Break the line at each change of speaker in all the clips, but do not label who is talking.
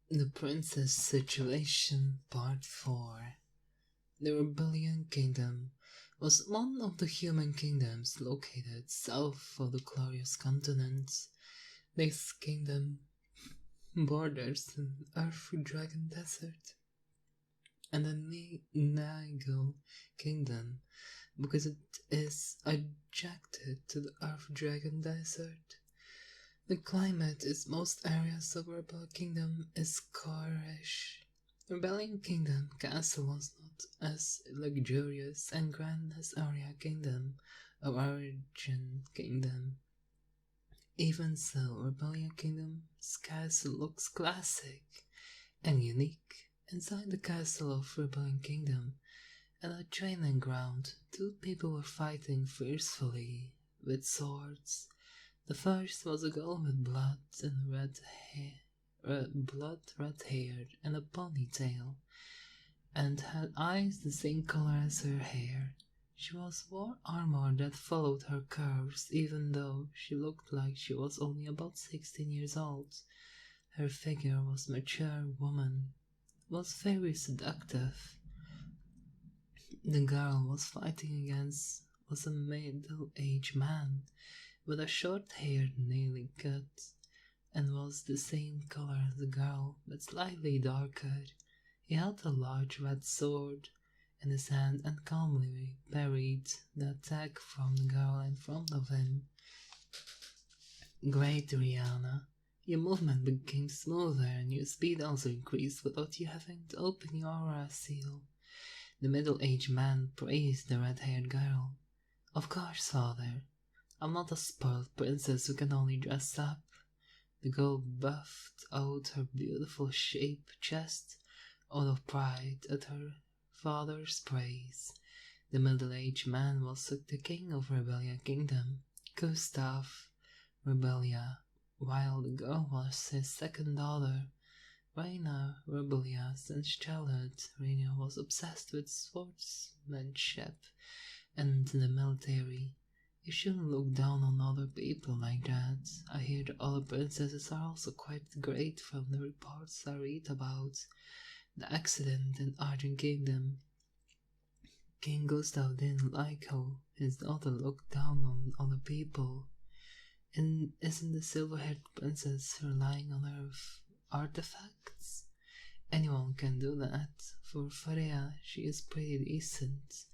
The Princess Situation Part 4. The Rebellion Kingdom was one of the human kingdoms located south of the glorious continent. This kingdom borders the Earth Dragon Desert and the Nigel Kingdom because it is adjacent to the Earth Dragon Desert. The climate in most areas of Rebel Kingdom is garish. Rebellion Kingdom castle was not as luxurious and grand as Area Kingdom or Origin Kingdom. Even so, Rebellion Kingdom's castle looks classic and unique. Inside the castle of Rebellion Kingdom, at a training ground, two people were fighting fiercely with swords. The first was a girl with blood, red hair and a ponytail, and had eyes the same color as her hair. She wore armor that followed her curves, even though she looked like she was only about 16 years old. Her figure was mature woman, was very seductive. The girl was fighting against was a middle-aged man with a short-haired nearly cut, and was the same color as the girl, but slightly darker. He held a large red sword in his hand and calmly parried the attack from the girl in front of him. Great, Rihanna. Your movement became smoother and your speed also increased without you having to open your aura seal. The middle-aged man praised the red-haired girl. Of course, father. I'm not a spoiled princess who can only dress up. The girl buffed out her beautiful shaped chest out of pride at her father's praise. The middle-aged man was the king of Rebellia Kingdom, Gustav Rebellia, while the girl was his second daughter, Reina Rebellia. Since childhood, Reina was obsessed with swordsmanship and the military. You shouldn't look down on other people like that. I hear the other princesses are also quite great from the reports I read about the accident in Argent Kingdom. King Gustav didn't like how his daughter looked down on other people. And isn't the silver-haired princess relying on her artifacts? Anyone can do that. For Freya, she is pretty decent.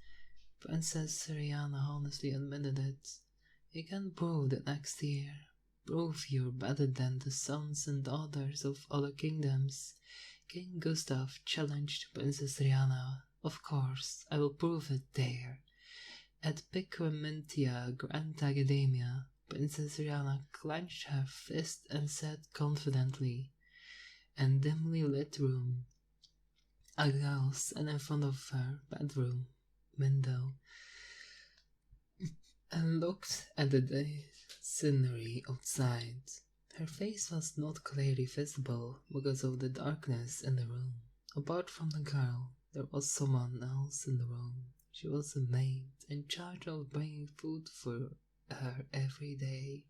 Princess Rihanna honestly admitted it. You can prove that next year. Prove you're better than the sons and daughters of other kingdoms. King Gustav challenged Princess Rihanna. Of course, I will prove it there. At Picramintia Grand Academia, Princess Rihanna clenched her fist and said confidently, in dimly lit room, a girl sat in front of her bedroom window and looked at the scenery outside. Her face was not clearly visible because of the darkness in the room. Apart from the girl, there was someone else in the room. She was a maid in charge of bringing food for her every day.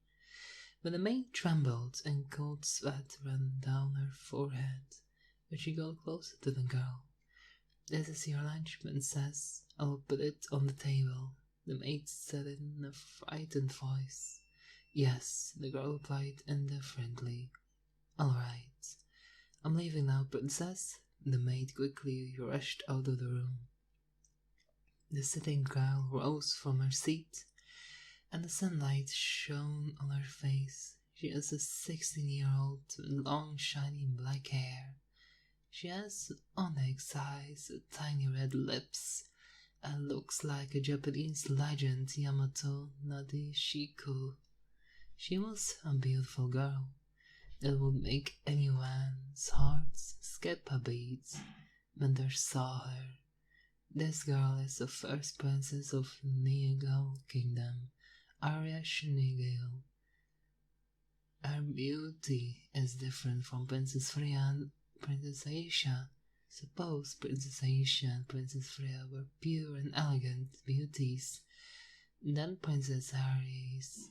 But the maid trembled and cold sweat ran down her forehead when she got closer to the girl. This is your lunch, princess. I will put it on the table, the maid said in a frightened voice. Yes, the girl replied indifferently. All right. I'm leaving now, princess. The maid quickly rushed out of the room. The sitting girl rose from her seat, and the sunlight shone on her face. She is a 16-year-old with long, shiny black hair. She has onyx eyes, tiny red lips, and looks like a Japanese legend, Yamato Nadeshiku. She was a beautiful girl that would make anyone's heart skip a beat when they saw her. This girl is the first princess of Nigel Kingdom, Arya Shinigel. Her beauty is different from Princess Freya and Princess Aisha. Suppose Princess Aisha and Princess Freya were pure and elegant beauties. Then Princess Aries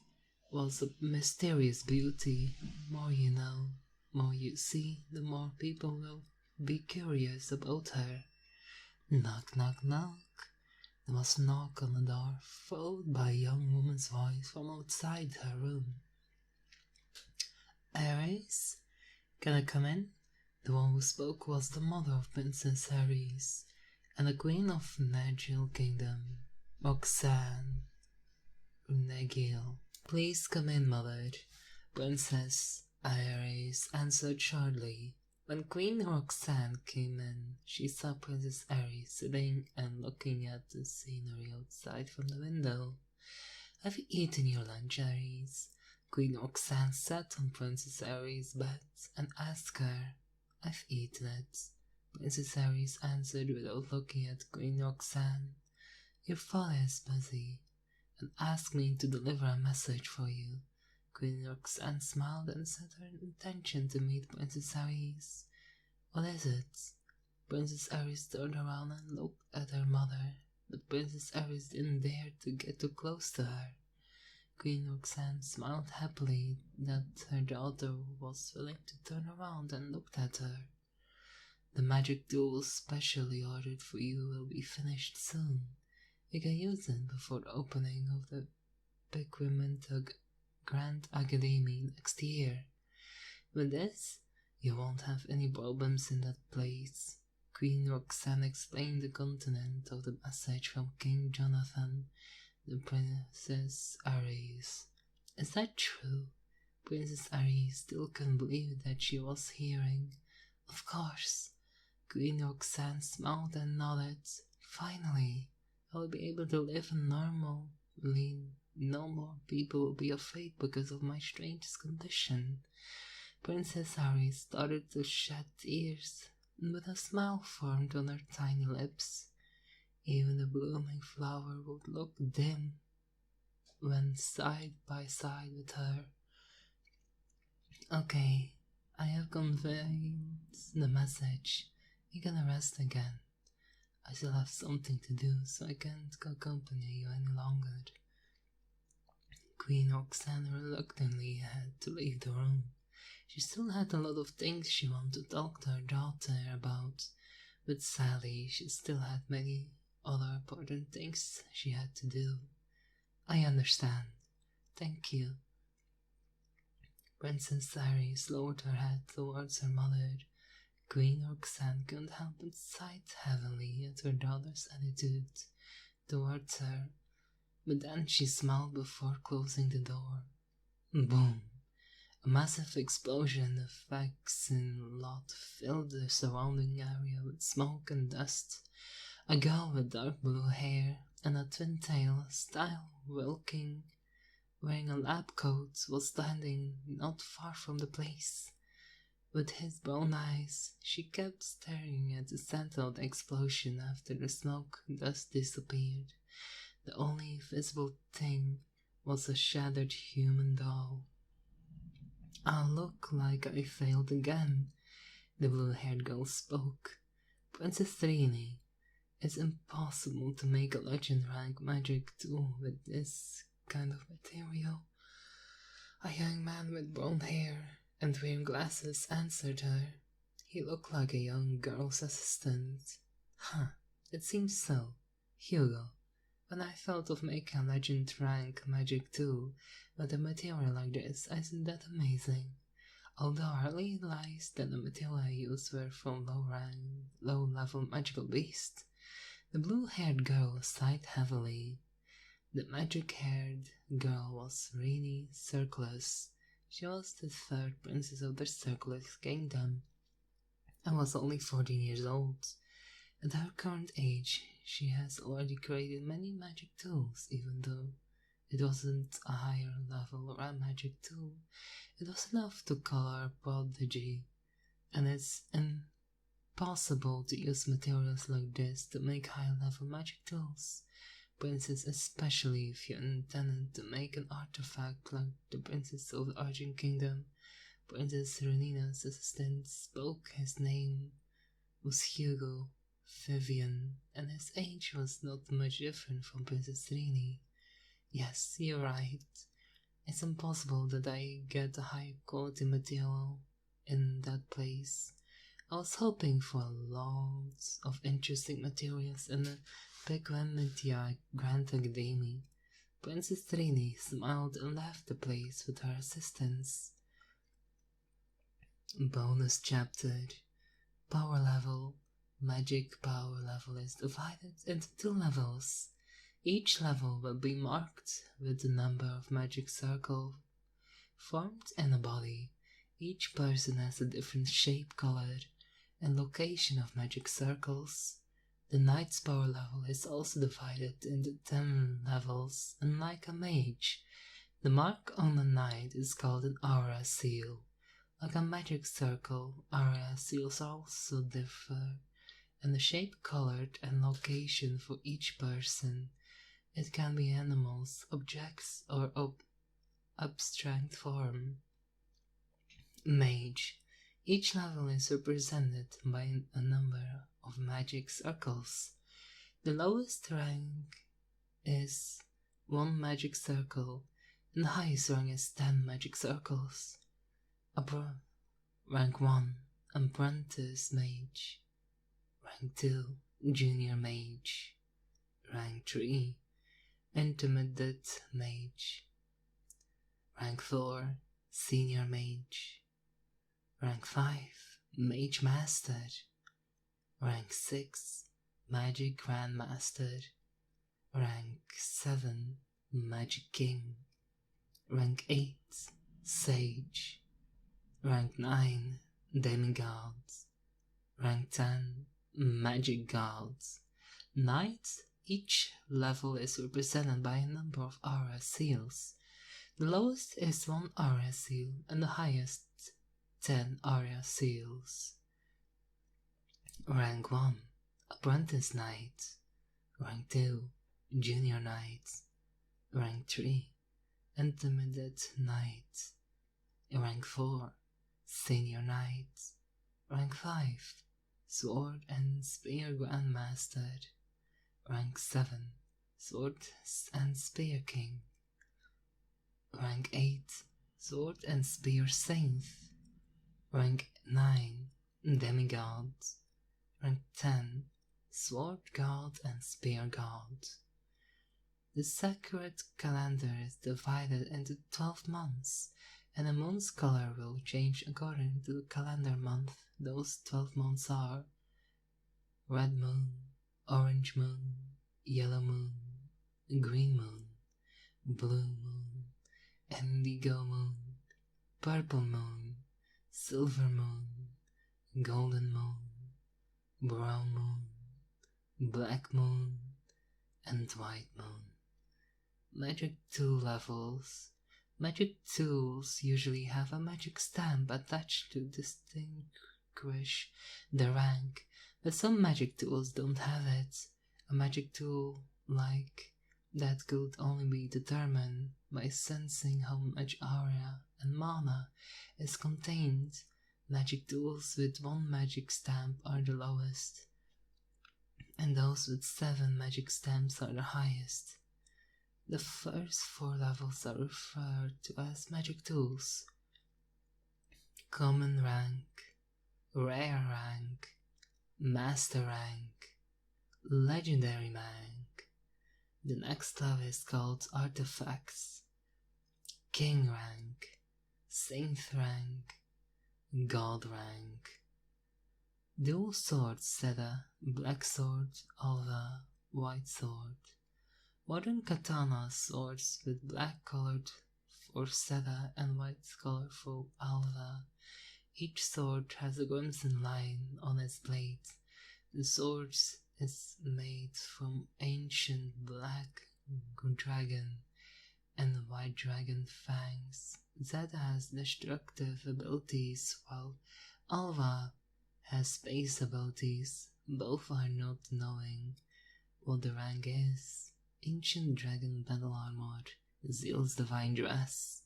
was a mysterious beauty, more you know. more you see, the more people will be curious about her. Knock, knock, knock. There was a knock on the door, followed by a young woman's voice from outside her room. Ares, can I come in? The one who spoke was the mother of Princess Ares, and the queen of Negil Kingdom, Roxanne Negil. Please come in, mother. Princess Ares answered shortly. When Queen Roxanne came in, she saw Princess Ares sitting and looking at the scenery outside from the window. Have you eaten your lunch, Ares? Queen Roxanne sat on Princess Ares' bed and asked her. I've eaten it. Princess Ares answered without looking at Queen Roxanne. Your father is busy and asked me to deliver a message for you. Queen Roxanne smiled and said her intention to meet Princess Ares. What is it? Princess Ares turned around and looked at her mother, but Princess Ares didn't dare to get too close to her. Queen Roxanne smiled happily that her daughter was willing to turn around and looked at her. The magic tool specially ordered for you will be finished soon. You can use it before the opening of the Bequimenta Grand Academy next year. With this, you won't have any problems in that place. Queen Roxanne explained the content of the message from King Jonathan, the Princess Ares. Is that true? Princess Ares still couldn't believe that she was hearing. Of course. Queen Roxanne smiled and nodded. Finally, I will be able to live normally. No more people will be afraid because of my strange condition. Princess Ares started to shed tears, but a smile formed on her tiny lips. Even the blooming flower would look dim when side by side with her. Okay, I have conveyed the message. You can rest again. I still have something to do, so I can't accompany you any longer. Queen Roxanne reluctantly had to leave the room. She still had a lot of things she wanted to talk to her daughter about, but sadly she still had many other important things she had to do. I understand. Thank you. Princess Ares lowered her head towards her mother. Queen Roxanne couldn't help but sigh heavily at her daughter's attitude towards her, but then she smiled before closing the door. Boom! A massive explosion of vaccine-lot filled the surrounding area with smoke and dust. A girl with dark blue hair and a twin-tail style Wilking, wearing a lab coat, was standing not far from the place. With his brown eyes, she kept staring at the center of the explosion after the smoke and dust disappeared. The only visible thing was a shattered human doll. I look like I failed again, the blue-haired girl spoke. Princess Trini, it's impossible to make a legend-rank magic tool with this kind of material. A young man with brown hair and wearing glasses answered her. He looked like a young girl's assistant. It seems so. Hugo, when I thought of making a legend-rank magic tool with a material like this, isn't that amazing? Although I realized that the material I used were from low-level magical beasts. The blue-haired girl sighed heavily. The magic-haired girl was Rini Circlus. She was the third princess of the Circlus Kingdom and was only 14 years old. At her current age, she has already created many magic tools, even though it wasn't a higher level or a magic tool. It was enough to call her a prodigy, and it's impossible to use materials like this to make high-level magic tools. Princess, especially if you intended to make an artifact like the Princess of the Argent Kingdom. Princess Renina's assistant spoke. His name was Hugo Vivian, and his age was not much different from Princess Rini. Yes, you're right. It's impossible that I get a high-quality material in that place. I was hoping for lots of interesting materials in the Pequementia Grand Academy. Princess Trini smiled and left the place with her assistants. Bonus chapter. Power level. Magic power level is divided into 2 levels. Each level will be marked with the number of magic circles formed in a body. Each person has a different shape, color, and location of magic circles. The knight's power level is also divided into 10 levels, unlike a mage. The mark on a knight is called an aura seal. Like a magic circle, aura seals also differ in the shape, color, and location for each person. It can be animals, objects, or abstract form. Mage. Each level is represented by a number of magic circles. The lowest rank is 1 magic circle, and the highest rank is 10 magic circles. Rank 1, Apprentice Mage. Rank 2, Junior Mage. Rank 3, Intermediate Mage. Rank 4, Senior Mage. Rank 5, Mage Master. Rank 6, Magic Grandmaster. Rank 7, Magic King. Rank 8, Sage. Rank 9, Demigods. Rank 10, Magic Gods. Knights. Each level is represented by a number of aura seals. The lowest is 1 aura seal and the highest 10 aura seals. Rank 1, Apprentice Knight. Rank 2, Junior Knight. Rank 3, Intermediate Knight. Rank 4, Senior Knight. Rank 5, Sword and Spear Grandmaster. Rank 7, Sword and Spear King. Rank 8, Sword and Spear Saint. Rank 9, Demigod. Rank 10, Sword God and Spear God. The sacred calendar is divided into 12 months, and the moon's color will change according to the calendar month those 12 months are. Red moon, orange moon, yellow moon, green moon, blue moon, indigo moon, purple moon, silver moon, golden moon, brown moon, black moon, and white moon. Magic tool levels. Magic tools usually have a magic stamp attached to distinguish the rank, but some magic tools don't have it. A magic tool like that could only be determined by sensing how much aura and mana is contained. Magic tools with 1 magic stamp are the lowest, and those with 7 magic stamps are the highest. The first 4 levels are referred to as magic tools: common rank, rare rank, master rank, legendary rank. The next level is called artifacts: king rank, saint rank, god rank. Dual sword Seda, black sword Alva, white sword. Modern katana swords with black colored for Seda and white color for Alva. Each sword has a crimson line on its blade. The sword is made from ancient black dragon and white dragon fangs. Zeta has destructive abilities while Alva has space abilities. Both are not knowing what the rank is. Ancient dragon battle armor, Zeal's divine dress,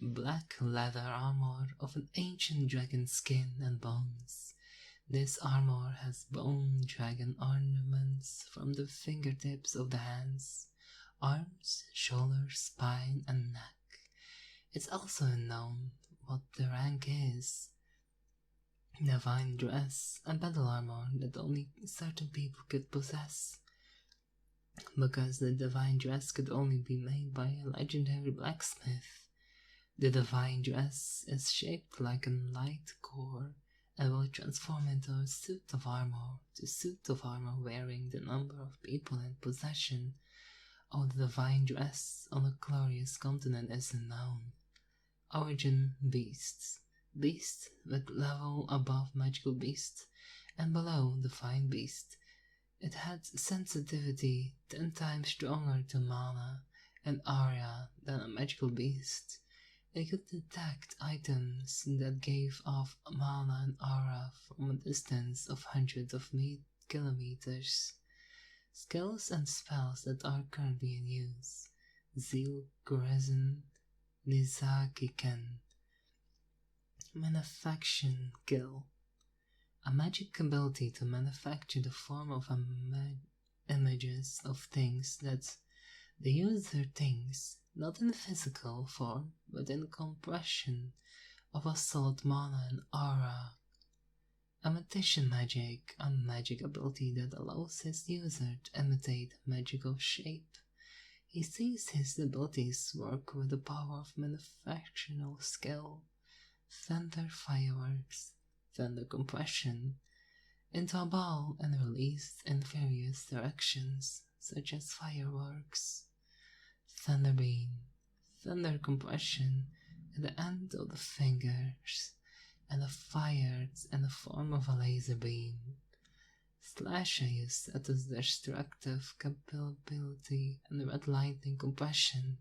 black leather armor of an ancient dragon skin and bones. This armor has bone dragon ornaments from the fingertips of the hands, arms, shoulders, spine, and neck. It's also unknown what the rank is. divine dress, and battle armor that only certain people could possess. Because the divine dress could only be made by a legendary blacksmith. The divine dress is shaped like a light core and will transform into a suit of armor. The suit of armor wearing the number of people in possession of the divine dress on a glorious continent is unknown. Origin beasts. Beast with level above magical beast and below divine beast. It had sensitivity 10 times stronger to mana and aura than a magical beast. It could detect items that gave off mana and aura from a distance of hundreds of kilometers. Skills and spells that are currently in use. Zeal, Guresen, Nizakiken. Manufacture Kill. A magic ability to manufacture the form of images of things that the user thinks, not in physical form, but in compression of a solid mana and aura. Imitation magic, a magic ability that allows his user to imitate magical shape. He sees his abilities work with the power of manufacturing skill, thunder fireworks, thunder compression, into a ball and released in various directions, such as fireworks, thunder beam, thunder compression at the end of the fingers, and a fired in the form of a laser beam. Slash is at its destructive capability and red lightning compression.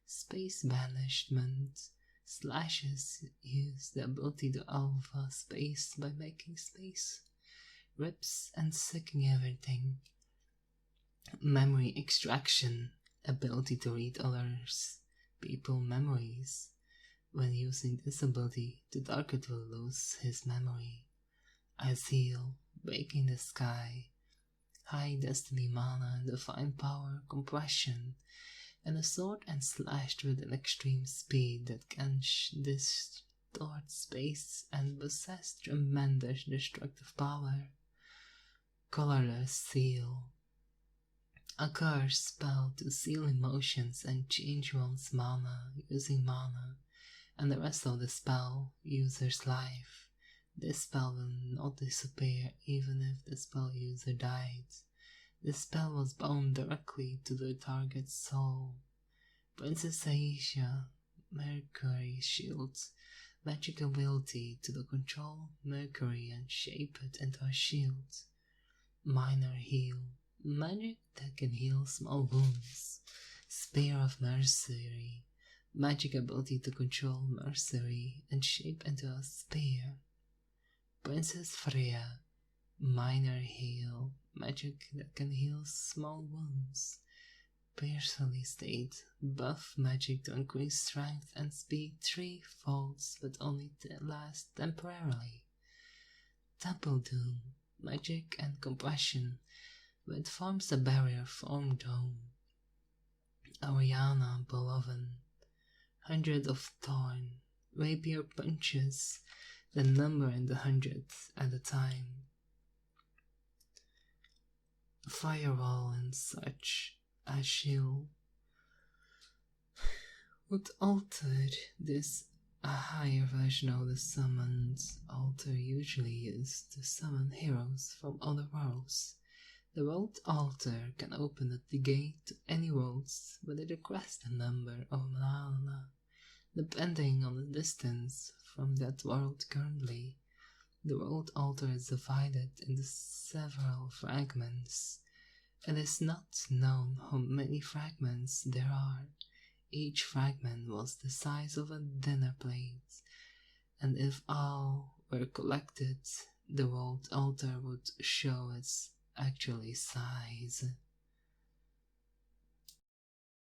Space banishment. Slashes use the ability to alpha space by making space, rips and sucking everything. Memory extraction, ability to read others, people memories. When using this ability, the target will lose his memory. Azeel, breaking the sky, high destiny mana and divine power compression, and a sword and slashed with an extreme speed that can distort space and possess tremendous destructive power. Colorless Seal. A curse spell to seal emotions and change one's mana using mana, and the rest of the spell user's life. This spell will not disappear even if the spell user died. This spell was bound directly to the target's soul. Princess Aisha, Mercury shields, magic ability to control Mercury and shape it into a shield. Minor heal, magic that can heal small wounds. Spear of Mercury, magic ability to control Mercury and shape into a spear. Princess Freya, minor heal, magic that can heal small wounds. Personally state, buff magic to increase strength and speed 3 folds but only to last temporarily. Temple Doom, magic and compression, which forms a barrier form dome. Ariana Beloved, 100 of Thorn, rapier punches, the number in the hundredth at a time. Firewall and such. A shield would alter this a higher version of the summoned altar usually used to summon heroes from other worlds. The world altar can open at the gate to any worlds with it requests a number of mana, depending on the distance from that world currently. The world altar is divided into several fragments. It is not known how many fragments there are. Each fragment was the size of a dinner plate, and if all were collected, the world altar would show its actual size.